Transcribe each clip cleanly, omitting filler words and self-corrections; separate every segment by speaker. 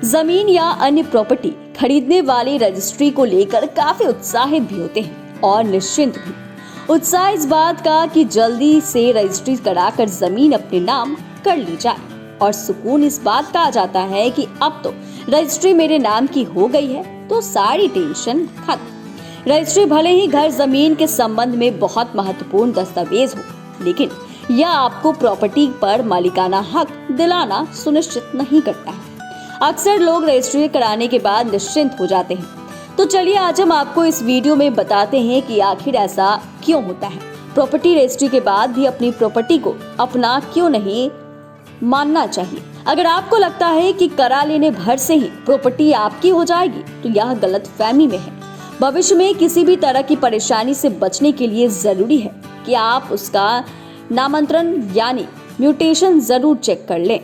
Speaker 1: जमीन या अन्य प्रॉपर्टी खरीदने वाले रजिस्ट्री को लेकर काफी उत्साहित भी होते हैं और निश्चिंत भी। उत्साह इस बात का कि जल्दी से रजिस्ट्री कराकर जमीन अपने नाम कर ली जाए, और सुकून इस बात का आ जाता है कि अब तो रजिस्ट्री मेरे नाम की हो गई है तो सारी टेंशन खत्म। रजिस्ट्री भले ही घर जमीन के संबंध में बहुत महत्वपूर्ण दस्तावेज हो, लेकिन यह आपको प्रॉपर्टी पर मालिकाना हक दिलाना सुनिश्चित नहीं करता है। अक्सर लोग रजिस्ट्री कराने के बाद निश्चिंत हो जाते हैं। तो चलिए आज हम आपको इस वीडियो में बताते हैं कि आखिर ऐसा क्यों होता है। प्रॉपर्टी रजिस्ट्री के बाद भी अपनी प्रॉपर्टी को अपना क्यों नहीं मानना चाहिए। अगर आपको लगता है कि करा लेने भर से ही प्रॉपर्टी आपकी हो जाएगी तो यह गलतफहमी में है। भविष्य में किसी भी तरह की परेशानी से बचने के लिए जरूरी है कि आप उसका नामांतरण यानी म्यूटेशन जरूर चेक कर लें।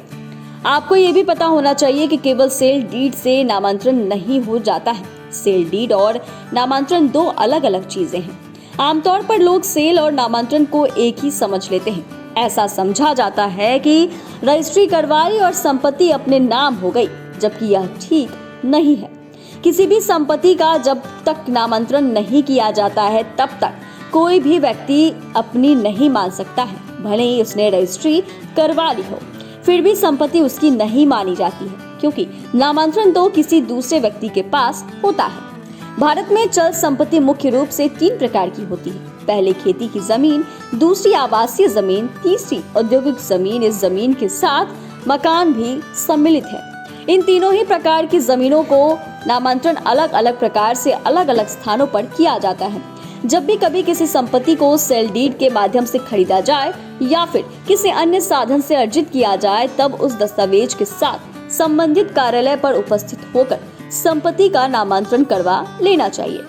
Speaker 1: आपको ये भी पता होना चाहिए कि केवल सेल डीड से नामांतरण नहीं हो जाता है। सेल डीड और नामांतरण दो अलग अलग चीजें हैं। आमतौर पर लोग सेल और नामांतरण को एक ही समझ लेते हैं। ऐसा समझा जाता है कि रजिस्ट्री करवाई और संपत्ति अपने नाम हो गई, जबकि यह ठीक नहीं है। किसी भी संपत्ति का जब तक नामांतरण नहीं किया जाता है तब तक कोई भी व्यक्ति अपनी नहीं मान सकता है। भले ही उसने रजिस्ट्री करवा ली हो, फिर भी संपत्ति उसकी नहीं मानी जाती है, क्योंकि नामांतरण तो किसी दूसरे व्यक्ति के पास होता है। भारत में चल संपत्ति मुख्य रूप से 3 प्रकार की होती है। पहले खेती की जमीन, दूसरी आवासीय जमीन, तीसरी औद्योगिक जमीन। इस जमीन के साथ मकान भी सम्मिलित है। इन तीनों ही प्रकार की जमीनों को नामांतरण अलग अलग प्रकार से अलग अलग स्थानों पर किया जाता है। जब भी कभी किसी संपत्ति को सेल डीड के माध्यम से खरीदा जाए या फिर किसी अन्य साधन से अर्जित किया जाए, तब उस दस्तावेज के साथ संबंधित कार्यालय पर उपस्थित होकर संपत्ति का नामांतरण करवा लेना चाहिए।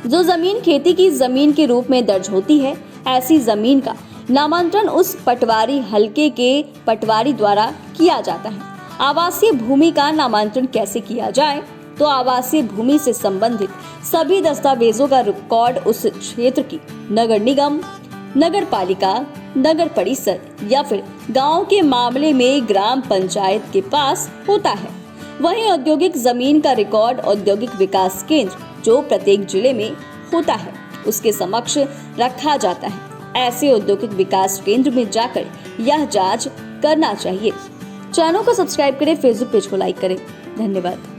Speaker 1: जो जमीन खेती की जमीन के रूप में दर्ज होती है, ऐसी जमीन का नामांतरण उस पटवारी हलके के पटवारी द्वारा किया जाता है। आवासीय भूमि का नामांतरण कैसे किया जाए? तो आवासीय भूमि से संबंधित सभी दस्तावेजों का रिकॉर्ड उस क्षेत्र की नगर निगम, नगर पालिका, नगर परिषद या फिर गांव के मामले में ग्राम पंचायत के पास होता है। वहीं औद्योगिक जमीन का रिकॉर्ड औद्योगिक विकास केंद्र, जो प्रत्येक जिले में होता है, उसके समक्ष रखा जाता है। ऐसे औद्योगिक विकास केंद्र में जाकर यह जांच करना चाहिए। चैनल को सब्सक्राइब करें, फेसबुक पेज को लाइक करें। धन्यवाद।